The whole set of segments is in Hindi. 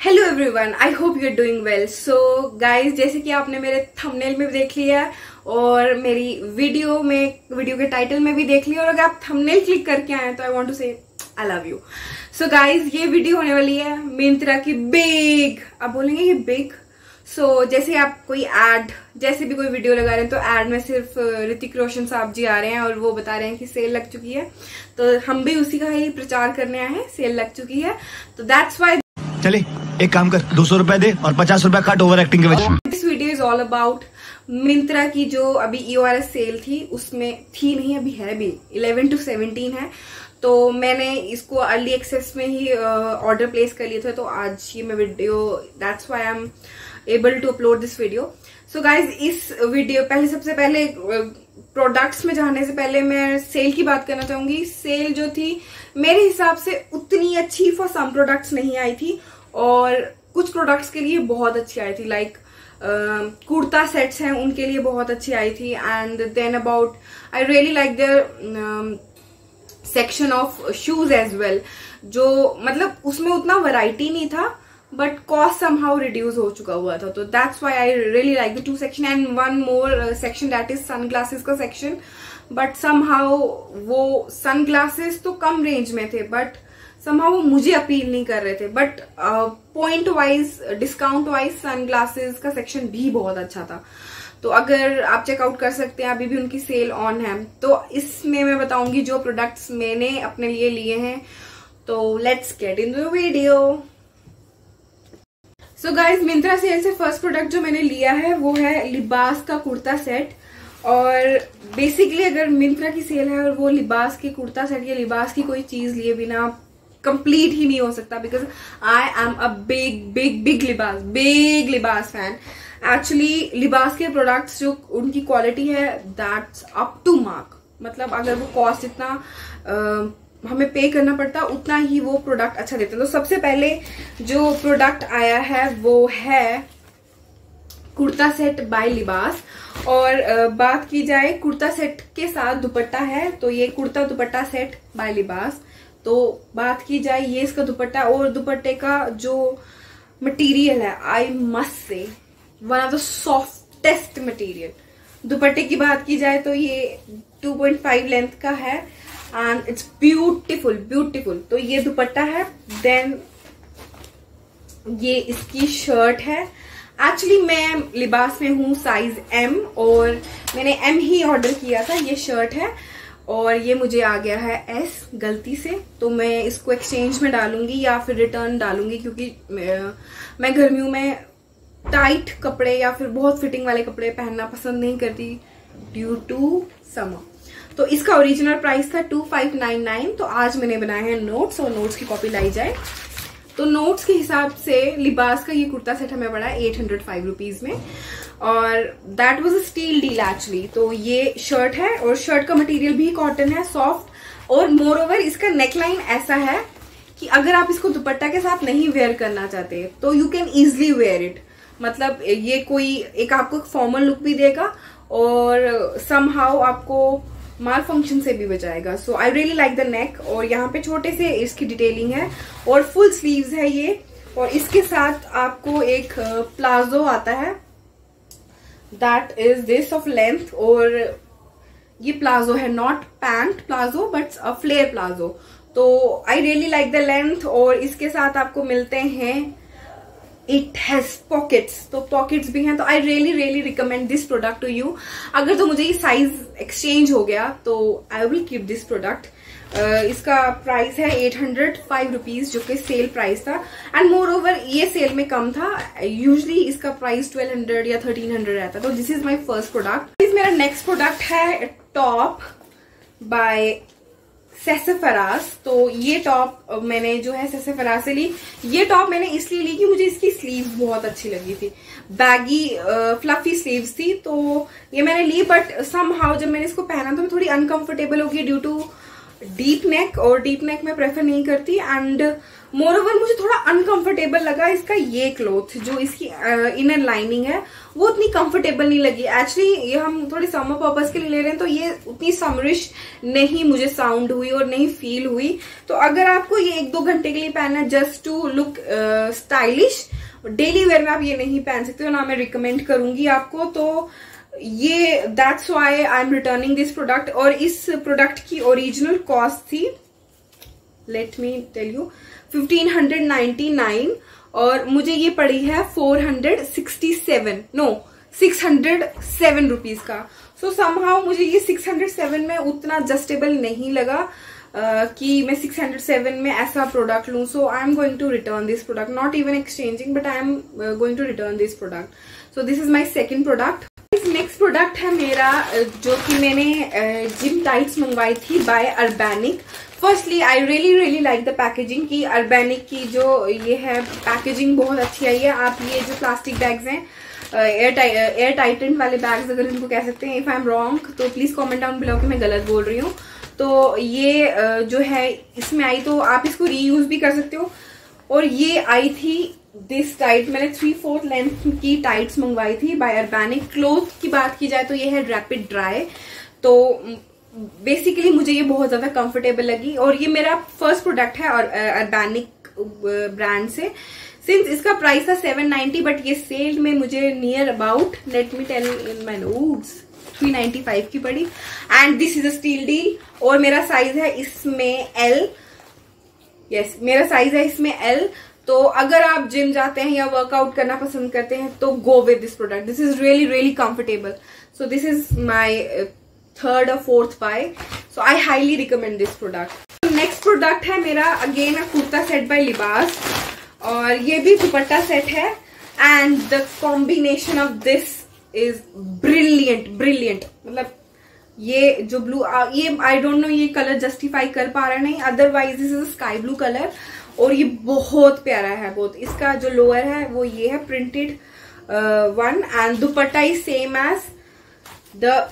Hello everyone, I hope you are doing well. So guys, जैसे कि आपने मेरे थंबनेल में भी देख लिया है और मेरी वीडियो के टाइटल में भी देख लिया, और अगर आप थंबनेल क्लिक करके आए तो आई वांट टू से I love you. So guys, ये वीडियो होने वाली है मिंत्रा की बिग, आप बोलेंगे ये बिग। सो जैसे आप कोई एड, जैसे भी कोई वीडियो लगा रहे हैं तो एड में सिर्फ ऋतिक रोशन साहब जी आ रहे हैं और वो बता रहे हैं कि सेल लग चुकी है, तो हम भी उसी का ही प्रचार करने आए हैं। सेल लग चुकी है तो दैट्स वाई। चले एक काम कर, 200 रुपए दे और 50 रुपए काट ओवर एक्टिंग के वजह। This video is all about Myntra की जो अभी EORS सेल थी, उसमें थी नहीं, अभी है भी 11 to 17 है। तो मैंने इसको अर्ली एक्सेस में ही ऑर्डर प्लेस कर लिया था, तो आज ये मैं video, that's why I am able to upload this video. So guys, इस वीडियो सबसे पहले प्रोडक्ट्स में जाने से पहले मैं सेल की बात करना चाहूंगी। सेल जो थी मेरे हिसाब से उतनी अच्छी फॉर सम प्रोडक्ट्स नहीं आई थी, और कुछ प्रोडक्ट्स के लिए बहुत अच्छी आई थी। लाइक कुर्ता सेट्स हैं, उनके लिए बहुत अच्छी आई थी। And then about I really like their section of shoes as well, जो मतलब उसमें उतना वैरायटी नहीं था बट कॉस्ट समहाउ रिड्यूस हो चुका हुआ था। तो that's why I really like the 2 section and one more section that is sunglasses का सेक्शन। बट समहाउ वो सन ग्लासेस तो कम रेंज में थे, बट समहाउ वो मुझे अपील नहीं कर रहे थे। But point wise, discount wise sunglasses का सेक्शन भी बहुत अच्छा था। तो अगर आप चेकआउट कर सकते हैं, अभी भी उनकी सेल ऑन है। तो इसमें मैं बताऊंगी जो प्रोडक्ट्स मैंने अपने लिए लिए हैं। तो let's get in the video. So guys, Myntra sale से फर्स्ट प्रोडक्ट जो मैंने लिया है वो है लिबास का कुर्ता सेट। और बेसिकली अगर मिंत्रा की सेल है और वो लिबास की कुर्ता सेट या लिबास की कोई चीज लिए बिना कंप्लीट ही नहीं हो सकता, because I am a big लिबास फैन। एक्चुअली लिबास के प्रोडक्ट्स जो उनकी क्वालिटी है दैट्स अप टू मार्क। मतलब अगर वो कॉस्ट इतना हमें पे करना पड़ता उतना ही वो प्रोडक्ट अच्छा देते हैं। तो सबसे पहले जो प्रोडक्ट आया है वो है कुर्ता सेट बाय लिबास। और बात की जाए कुर्ता सेट के साथ दुपट्टा है, तो ये कुर्ता दुपट्टा सेट बाय लिबास। तो बात की जाए ये इसका दुपट्टा और दुपट्टे का जो मटेरियल है, I must say one of the softest material. दुपट्टे की बात की जाए तो ये 2.5 लेंथ का है एंड इट्स ब्यूटीफुल। तो ये दुपट्टा है। देन ये इसकी शर्ट है। एक्चुअली मैं लिबास में हूँ साइज M और मैंने M ही ऑर्डर किया था। ये शर्ट है और ये मुझे आ गया है S गलती से, तो मैं इसको एक्सचेंज में डालूंगी या फिर रिटर्न डालूंगी, क्योंकि मैं गर्मियों में टाइट कपड़े या फिर बहुत फिटिंग वाले कपड़े पहनना पसंद नहीं करती ड्यू टू समर। तो इसका ओरिजिनल प्राइस था 2599। तो आज मैंने बनाए हैं नोट्स, और नोट्स की कॉपी लाई जाए तो नोट्स के हिसाब से लिबास का ये कुर्ता सेट हमें पड़ा 805 रुपीज में, और that was a steal deal actually. तो ये शर्ट है और शर्ट का मटेरियल भी कॉटन है, सॉफ्ट, और मोर ओवर इसका नेकलाइन ऐसा है कि अगर आप इसको दुपट्टा के साथ नहीं वेयर करना चाहते तो you can easily wear it. मतलब ये कोई एक आपको फॉर्मल लुक भी देगा और समहाउ आपको माल फंक्शन से भी बचाएगा। So I really like the neck, और यहाँ पे छोटे से इसकी डिटेलिंग है और फुल स्लीव्स है ये। और इसके साथ आपको एक प्लाजो आता है that is this of length, और ये प्लाजो है, not pant palazzo but a flare palazzo. तो I really like the length. और इसके साथ आपको मिलते हैं, इट हैज पॉकेट्स, तो पॉकेट्स भी हैं। तो I really recommend this product to you. अगर तो मुझे ये साइज एक्सचेंज हो गया तो I will keep this product. इसका प्राइस है 805 रुपीज, जो कि सेल प्राइस था। एंड मोर ओवर ये सेल में कम था, यूजली इसका प्राइस 1200 या 1300 रहता। तो this is my first product. मेरा नेक्स्ट प्रोडक्ट है टॉप बाय सेसेफरास। तो ये टॉप मैंने जो है सेसेफरास से ली। ये टॉप मैंने इसलिए ली कि मुझे इसकी स्लीव्स बहुत अच्छी लगी थी, बैगी फ्लफी स्लीव्स थी, तो ये मैंने ली। बट समहाउ जब मैंने इसको पहना तो मैं थोड़ी अनकंफर्टेबल हो गई ड्यू टू डीप नेक, और डीप नेक मैं प्रेफर नहीं करती। एंड मोर ओवर मुझे थोड़ा अनकंफर्टेबल लगा इसका ये क्लॉथ, जो इसकी इनर लाइनिंग है वो उतनी कंफर्टेबल नहीं लगी। एक्चुअली ये हम थोड़ी समर पर्पस के लिए ले रहे हैं, तो ये उतनी समरिश नहीं मुझे साउंड हुई और नहीं फील हुई। तो अगर आपको ये 1-2 घंटे के लिए पहनना है just to look stylish, daily wear में आप ये नहीं पहन सकते हो, ना मैं रिकमेंड करूंगी आपको। तो ये that's why I M returning this product. और इस प्रोडक्ट की ओरिजिनल कॉस्ट थी, लेट मी टेल यू, 1599, और मुझे ये पड़ी है 607 रुपीज का। सो समहाउ मुझे ये 607 में उतना जस्टेबल नहीं लगा कि मैं 607 में ऐसा प्रोडक्ट लूं। So I am going to return this product, not even exchanging, but I am going to return this product. So this is my second product. Next product है मेरा, जो कि मैंने जिम टाइट्स मंगवाई थी by Urbanic. Firstly I really like the packaging की अर्बैनिक की जो ये है पैकेजिंग बहुत अच्छी आई है। आप ये जो प्लास्टिक बैग्स हैं, एयर टाइटेंड वाले बैग्स अगर इनको कह सकते हैं, इफ आई एम रॉन्ग तो प्लीज कमेंट डाउन बिलो कि मैं गलत बोल रही हूँ। तो ये जो है इसमें आई, तो आप इसको रीयूज भी कर सकते हो। और ये आई थी दिस टाइट, मैंने 3/4 लेंथ की टाइट्स मंगवाई थी बाय अर्बैनिक। क्लोथ की बात की जाए तो ये है रैपिड ड्राई, तो बेसिकली मुझे ये बहुत ज्यादा कंफर्टेबल लगी। और ये मेरा फर्स्ट प्रोडक्ट है और अर्बैनिक ब्रांड से। सिंस इसका प्राइस था 790, बट ये सेल में मुझे near about, let me tell in my notes, 395 की पड़ी। And this is a steal deal. और मेरा साइज है इसमें L, यस मेरा साइज है इसमें L। तो अगर आप जिम जाते हैं या वर्कआउट करना पसंद करते हैं तो go with this product, this is really comfortable. So this is my 3rd or 4th buy, so I highly recommend this product. Next product है मेरा again a kurta set by Libas, और ये भी दुपट्टा सेट है। And the combination of this is brilliant. मतलब ये जो ब्लू, ये आई डोंट नो ये कलर जस्टिफाई कर पा रहा नहीं, otherwise this is sky blue colour, और ये बहुत प्यारा है बहुत। इसका जो लोअर है वो ये है printed one, and dupatta is same as the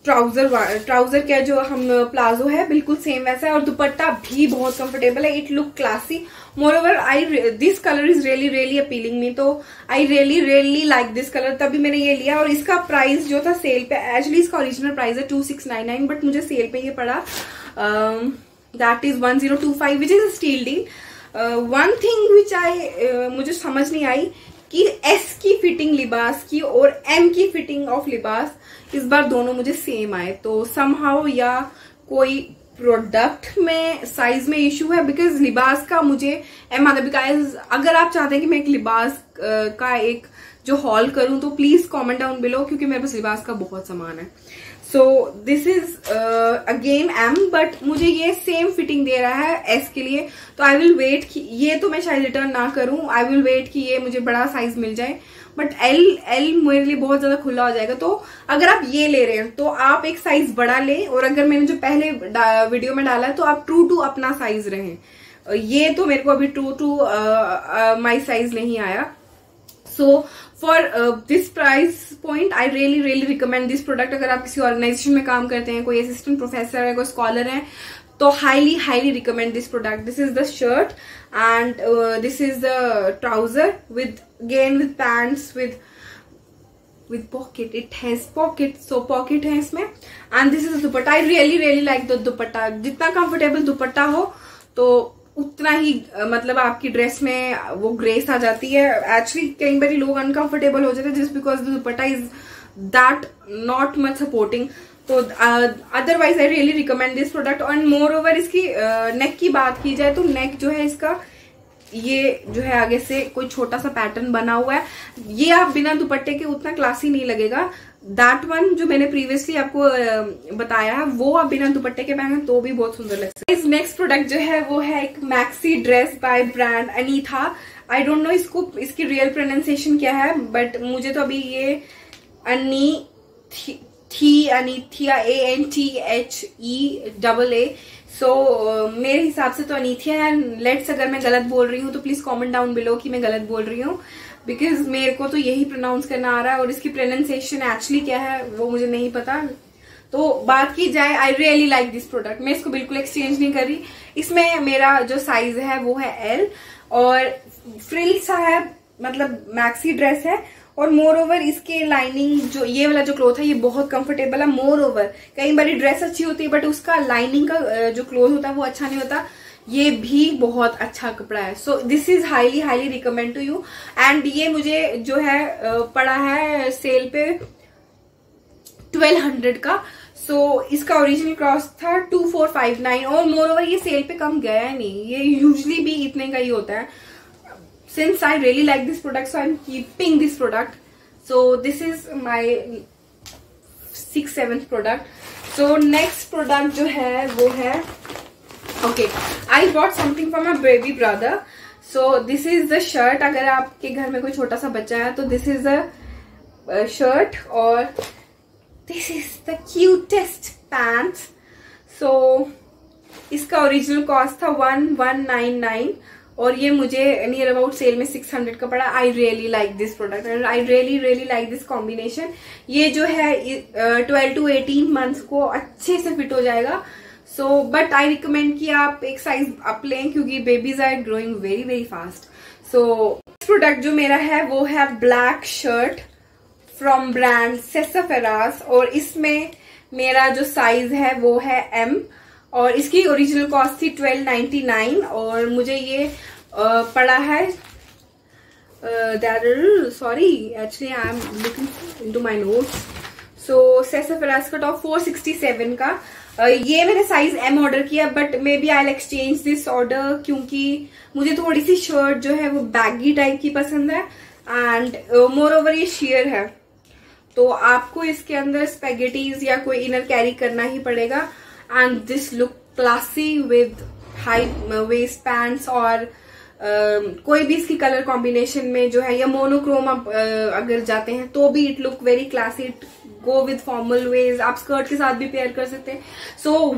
trouser का जो हम प्लाजो है बिल्कुल सेम वैसा है। और दुपट्टा भी बहुत कंफर्टेबल है, it look classy. Moreover this colour is really appealing me, तो I really like this colour, तभी मैंने ये लिया। और इसका प्राइस जो था सेल पे, एक्चुअली इसका ओरिजिनल प्राइस है 2699, बट मुझे सेल पे ये पड़ा that is 1025, which is a steal deal. One thing which मुझे समझ नहीं आई कि S की फिटिंग लिबास की और M की फिटिंग ऑफ लिबास इस बार दोनों मुझे सेम आए। तो समहाउ या कोई प्रोडक्ट में साइज में इशू है, बिकॉज लिबास का मुझे M आता। बिकॉज अगर आप चाहते हैं कि मैं एक लिबास का एक जो हॉल करूं तो प्लीज कमेंट डाउन बिलो, क्योंकि मेरे पास लिबास का बहुत सामान है। So this is again M, but मुझे ये सेम फिटिंग दे रहा है S के लिए। तो आई विल वेट कि ये तो मैं शायद रिटर्न ना करूं, आई विल वेट कि ये मुझे बड़ा साइज मिल जाए। बट L मेरे लिए बहुत ज्यादा खुला हो जाएगा। तो अगर आप ये ले रहे हैं तो आप एक साइज बड़ा लें, और अगर मैंने जो पहले वीडियो में डाला है तो आप ट्रू टू अपना साइज रहें। ये तो मेरे को अभी ट्रू टू माई साइज नहीं आया। So for this price point I really recommend this product. अगर आप किसी ऑर्गेनाइजेशन में काम करते हैं, कोई असिस्टेंट प्रोफेसर है, कोई स्कॉलर है, तो highly recommend this product. This is the shirt and this is the trouser with pants with pocket, it has pocket, so pocket है इसमें। and this is dupatta, I really like the दुपट्टा। जितना कंफर्टेबल दुपट्टा हो तो उतना ही मतलब आपकी ड्रेस में वो ग्रेस आ जाती है। एक्चुअली कई बार लोग अनकंफर्टेबल हो जाते हैं just because the dupatta is that not much supporting. तो otherwise I really recommend this product. And moreover इसकी नेक की बात की जाए तो नेक जो है इसका ये जो है आगे से कोई छोटा सा पैटर्न बना हुआ है। ये आप बिना दुपट्टे के उतना क्लासी नहीं लगेगा। दैट वन जो मैंने प्रीवियसली आपको बताया है वो आप बिना दुपट्टे के पहने तो भी बहुत सुंदर लगता है। नेक्स्ट प्रोडक्ट जो है वो है एक maxi dress by brand Anitha. I don't know इसकी रियल प्रोनाउंसिएशन क्या है, बट मुझे तो अभी ये अनीथिया ANTHEAA सो मेरे हिसाब से तो अनीथिया है। लेट्स अगर मैं गलत बोल रही हूँ तो प्लीज कमेंट डाउन बिलो कि मैं गलत बोल रही हूँ, बिकॉज मेरे को तो यही प्रोनाउंस करना आ रहा है और इसकी प्रोनाउंसिएशन एक्चुअली क्या है वो मुझे नहीं पता। तो बात की जाए, आई रियली लाइक दिस प्रोडक्ट। मैं इसको बिल्कुल एक्सचेंज नहीं कर रही। इसमें मेरा जो साइज है वो है एल और फ्रिल सा है, मतलब मैक्सी ड्रेस है। और मोर ओवर इसके लाइनिंग, जो ये वाला जो क्लोथ है ये बहुत कंफर्टेबल है। मोर ओवर कई बार ड्रेस अच्छी होती है बट उसका लाइनिंग का जो क्लोथ होता है वो अच्छा नहीं होता, ये भी बहुत अच्छा कपड़ा है। So this is highly highly recommend to you. And ये मुझे जो है पड़ा है सेल पे 1200 का। सो इसका ओरिजिनल कॉस्ट था 2459 और मोर ओवर ये सेल पे कम गया नहीं, ये यूजली भी इतने का ही होता है। Since I really like this product, so I'm keeping this product. So this is my 6th-7th product. So next product जो है वो है, okay, I bought something for my baby brother. So this is the shirt. अगर आपके घर में कोई छोटा सा बच्चा है तो this is the shirt और this is the cutest pants. So इसका ओरिजिनल कॉस्ट था 1199 और ये मुझे नियर अबाउट सेल में 600 का पड़ा। आई really like this product and I really like this combination. ये जो है 12 to 18 मंथ्स को अच्छे से फिट हो जाएगा। सो बट आई रिकमेंड कि आप एक साइज अप लें क्योंकि babies are growing very fast. So product जो मेरा है वो है black shirt from brand Sassafras और इसमें मेरा जो साइज है वो है एम और इसकी ओरिजिनल कॉस्ट थी 1299 और मुझे ये पड़ा है, sorry actually I am looking into my notes. So Sassafras का टॉप 467 का। ये मैंने साइज एम ऑर्डर किया but maybe I exchange this order क्योंकि मुझे थोड़ी सी शर्ट जो है वो बैगी टाइप की पसंद है एंड मोर ओवर ये शेयर है तो आपको इसके अंदर स्पेगेटीज या कोई इनर कैरी करना ही पड़ेगा। And this look classy with high waist pants और कोई भी इसकी कलर कॉम्बिनेशन में जो है या मोनोक्रोम आप अगर जाते हैं तो भी it look very classy. Go with formal wears, आप स्कर्ट के साथ भी पेयर कर सकते हैं। So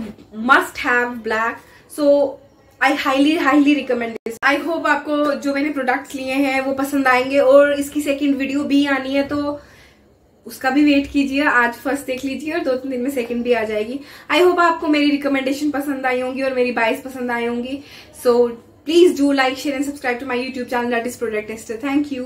must have black. So I highly recommend this. I hope आपको जो मैंने प्रोडक्ट्स लिए हैं वो पसंद आएंगे और इसकी सेकेंड वीडियो भी आनी है तो उसका भी वेट कीजिए। आज फर्स्ट देख लीजिए और 2-3 दिन में सेकंड भी आ जाएगी। आई होप आपको मेरी रिकमेंडेशन पसंद आई होंगी और मेरी बाइस पसंद आई होंगी। So please do like share and subscribe to my YouTube channel that is product tester. Thank you.